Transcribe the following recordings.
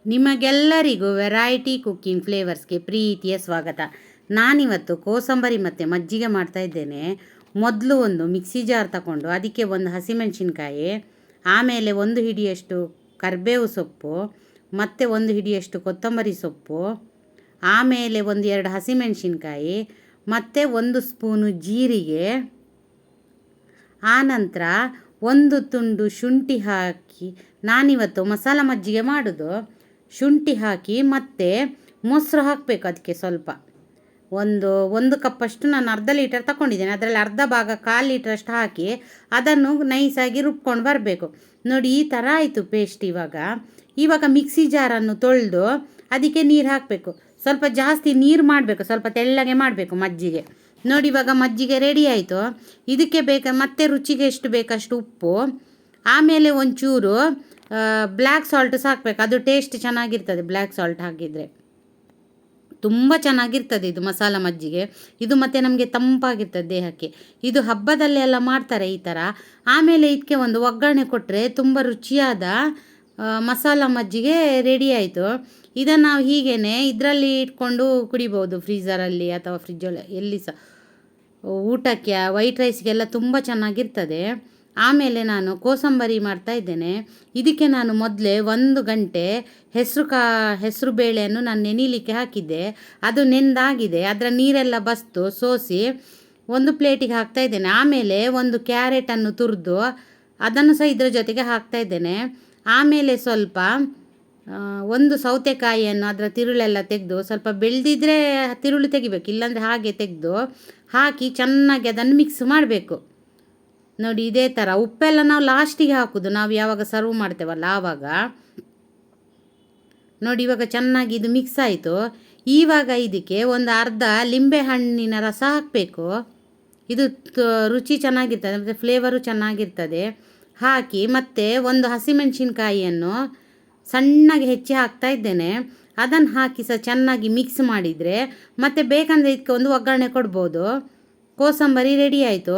ನಿಮಗೆಲ್ಲರಿಗೂ variety cooking ಫ್ಲೇವರ್ಸ್ಗೆ ಪ್ರೀತಿಯ ಸ್ವಾಗತ. ನಾನಿವತ್ತು ಕೋಸಂಬರಿ ಮತ್ತು ಮಜ್ಜಿಗೆ ಮಾಡ್ತಾ ಇದ್ದೇನೆ. ಮೊದಲು ಒಂದು ಮಿಕ್ಸಿ ಜಾರ್ ತಗೊಂಡು ಅದಕ್ಕೆ ಒಂದು ಹಸಿಮೆಣಸಿನ್ಕಾಯಿ, ಆಮೇಲೆ ಒಂದು ಹಿಡಿಯಷ್ಟು ಕರಿಬೇವು ಸೊಪ್ಪು, ಮತ್ತು ಒಂದು ಹಿಡಿಯಷ್ಟು ಕೊತ್ತಂಬರಿ ಸೊಪ್ಪು, ಆಮೇಲೆ ಒಂದು 2 ಹಸಿಮೆಣಸಿನ್ಕಾಯಿ, ಮತ್ತು 1 ಸ್ಪೂನು ಜೀರಿಗೆ, ಆನಂತರ ಒಂದು ತುಂಡು ಶುಂಠಿ ಹಾಕಿ, ನಾನಿವತ್ತು ಮಸಾಲ ಮಜ್ಜಿಗೆ ಮಾಡೋದು. ಶುಂಠಿ ಹಾಕಿ ಮತ್ತು ಮೊಸರು ಹಾಕಬೇಕು. ಅದಕ್ಕೆ ಸ್ವಲ್ಪ ಒಂದು ಕಪ್ಪಷ್ಟು ನಾನು ಅರ್ಧ ಲೀಟರ್ ತಗೊಂಡಿದ್ದೇನೆ. ಅದರಲ್ಲಿ ಅರ್ಧ ಭಾಗ 1/4 ಲೀಟ್ರಷ್ಟು ಹಾಕಿ ಅದನ್ನು ನೈಸಾಗಿ ರುಬ್ಕೊಂಡು ಬರಬೇಕು. ನೋಡಿ, ಈ ಥರ ಆಯಿತು ಪೇಸ್ಟ್. ಇವಾಗ ಮಿಕ್ಸಿ ಜಾರನ್ನು ತೊಳೆದು ಅದಕ್ಕೆ ನೀರು ಹಾಕಬೇಕು. ಸ್ವಲ್ಪ ಜಾಸ್ತಿ ನೀರು ಮಾಡಬೇಕು, ಸ್ವಲ್ಪ ತೆಳ್ಳಗೆ ಮಾಡಬೇಕು ಮಜ್ಜಿಗೆ. ನೋಡಿ, ಇವಾಗ ಮಜ್ಜಿಗೆ ರೆಡಿ ಆಯಿತು. ಇದಕ್ಕೆ ಮತ್ತೆ ರುಚಿಗೆ ಎಷ್ಟು ಬೇಕಷ್ಟು ಉಪ್ಪು, ಆಮೇಲೆ ಒಂಚೂರು ಬ್ಲ್ಯಾಕ್ ಸಾಲ್ಟ್ ಹಾಕಬೇಕು. ಅದು ಟೇಸ್ಟ್ ಚೆನ್ನಾಗಿರ್ತದೆ. ಬ್ಲ್ಯಾಕ್ ಸಾಲ್ಟ್ ಹಾಕಿದರೆ ತುಂಬ ಚೆನ್ನಾಗಿರ್ತದೆ ಇದು ಮಸಾಲ ಮಜ್ಜಿಗೆ. ಇದು ಮತ್ತು ನಮಗೆ ತಂಪಾಗಿರ್ತದೆ ದೇಹಕ್ಕೆ. ಇದು ಹಬ್ಬದಲ್ಲೆಲ್ಲ ಮಾಡ್ತಾರೆ ಈ ಥರ. ಆಮೇಲೆ ಇದಕ್ಕೆ ಒಂದು ಒಗ್ಗರಣೆ ಕೊಟ್ಟರೆ ತುಂಬ ರುಚಿಯಾದ ಮಸಾಲ ಮಜ್ಜಿಗೆ ರೆಡಿ ಆಯಿತು. ಇದನ್ನು ನಾವು ಹೀಗೇ ಇದರಲ್ಲಿ ಇಟ್ಕೊಂಡು ಕುಡಿಬೋದು, ಫ್ರೀಝರಲ್ಲಿ ಅಥವಾ ಫ್ರಿಜ್ಜಲ್ಲಿ ಎಲ್ಲಿ ಸಹ. ಊಟಕ್ಕೆ, ವೈಟ್ ರೈಸ್ಗೆಲ್ಲ ತುಂಬ ಚೆನ್ನಾಗಿರ್ತದೆ. ಆಮೇಲೆ ನಾನು ಕೋಸಂಬರಿ ಮಾಡ್ತಾ ಇದ್ದೇನೆ. ಇದಕ್ಕೆ ನಾನು ಮೊದಲೇ 1 ಗಂಟೆ ಹೆಸರು ಬೇಳೆಯನ್ನು ನಾನು ನೆನೀಲಿಕ್ಕೆ ಹಾಕಿದ್ದೆ. ಅದು ನೆಂದಾಗಿದೆ. ಅದರ ನೀರೆಲ್ಲ ಬಸ್ತು ಸೋಸಿ ಒಂದು ಪ್ಲೇಟಿಗೆ ಹಾಕ್ತಾ ಇದ್ದೇನೆ. ಆಮೇಲೆ ಒಂದು ಕ್ಯಾರೆಟನ್ನು ತುರಿದು ಅದನ್ನು ಸಹ ಇದರ ಜೊತೆಗೆ ಹಾಕ್ತಾ ಇದ್ದೇನೆ. ಆಮೇಲೆ ಸ್ವಲ್ಪ ಒಂದು ಸೌತೆಕಾಯಿಯನ್ನು ಅದರ ತಿರುಳೆಲ್ಲ ತೆಗೆದು, ಸ್ವಲ್ಪ ಬೆಳೆದಿದ್ರೆ ತಿರುಳು ತೆಗಿಬೇಕು, ಇಲ್ಲಾಂದರೆ ಹಾಗೆ ತೆಗೆದು ಹಾಕಿ ಚೆನ್ನಾಗಿ ಅದನ್ನು ಮಿಕ್ಸ್ ಮಾಡಬೇಕು. ನೋಡಿ, ಇದೇ ಥರ. ಉಪ್ಪೆಲ್ಲ ನಾವು ಲಾಸ್ಟಿಗೆ ಹಾಕೋದು, ನಾವು ಯಾವಾಗ ಸರ್ವ್ ಮಾಡ್ತೇವಲ್ಲ ಆವಾಗ. ನೋಡಿ, ಇವಾಗ ಚೆನ್ನಾಗಿ ಇದು ಮಿಕ್ಸ್ ಆಯಿತು. ಇವಾಗ ಇದಕ್ಕೆ ಒಂದು ಅರ್ಧ ಲಿಂಬೆ ಹಣ್ಣಿನ ರಸ ಹಾಕಬೇಕು. ಇದು ರುಚಿ ಚೆನ್ನಾಗಿರ್ತದೆ ಮತ್ತು ಫ್ಲೇವರು ಚೆನ್ನಾಗಿರ್ತದೆ. ಹಾಕಿ ಮತ್ತೆ ಒಂದು ಹಸಿಮೆಣಸಿನ್ಕಾಯಿಯನ್ನು ಸಣ್ಣಗೆ ಹೆಚ್ಚಿ ಹಾಕ್ತಾ ಇದ್ದೇನೆ. ಅದನ್ನು ಹಾಕಿ ಸಹ ಚೆನ್ನಾಗಿ ಮಿಕ್ಸ್ ಮಾಡಿದರೆ ಮತ್ತೆ ಬೇಕಂದರೆ ಇದಕ್ಕೆ ಒಂದು ಒಗ್ಗರಣೆ ಕೊಡ್ಬೋದು. ಕೋಸಂಬರಿ ರೆಡಿ ಆಯಿತು.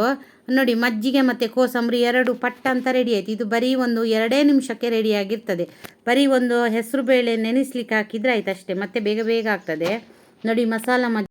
ನೋಡಿ, ಮಜ್ಜಿಗೆ ಮತ್ತು ಕೋಸಂಬರಿ 2 ಪಟ್ಟ ಅಂತ ರೆಡಿ ಆಯಿತು. ಇದು ಬರೀ ಒಂದು 2 ನಿಮಿಷಕ್ಕೆ ರೆಡಿಯಾಗಿರ್ತದೆ. ಬರೀ ಒಂದು ಹೆಸರು ಬೇಳೆ ನೆನೆಸ್ಲಿಕ್ಕೆ ಹಾಕಿದರೆ ಆಯ್ತು ಅಷ್ಟೇ. ಮತ್ತೆ ಬೇಗ ಬೇಗ ಆಗ್ತದೆ. ನೋಡಿ, ಮಸಾಲ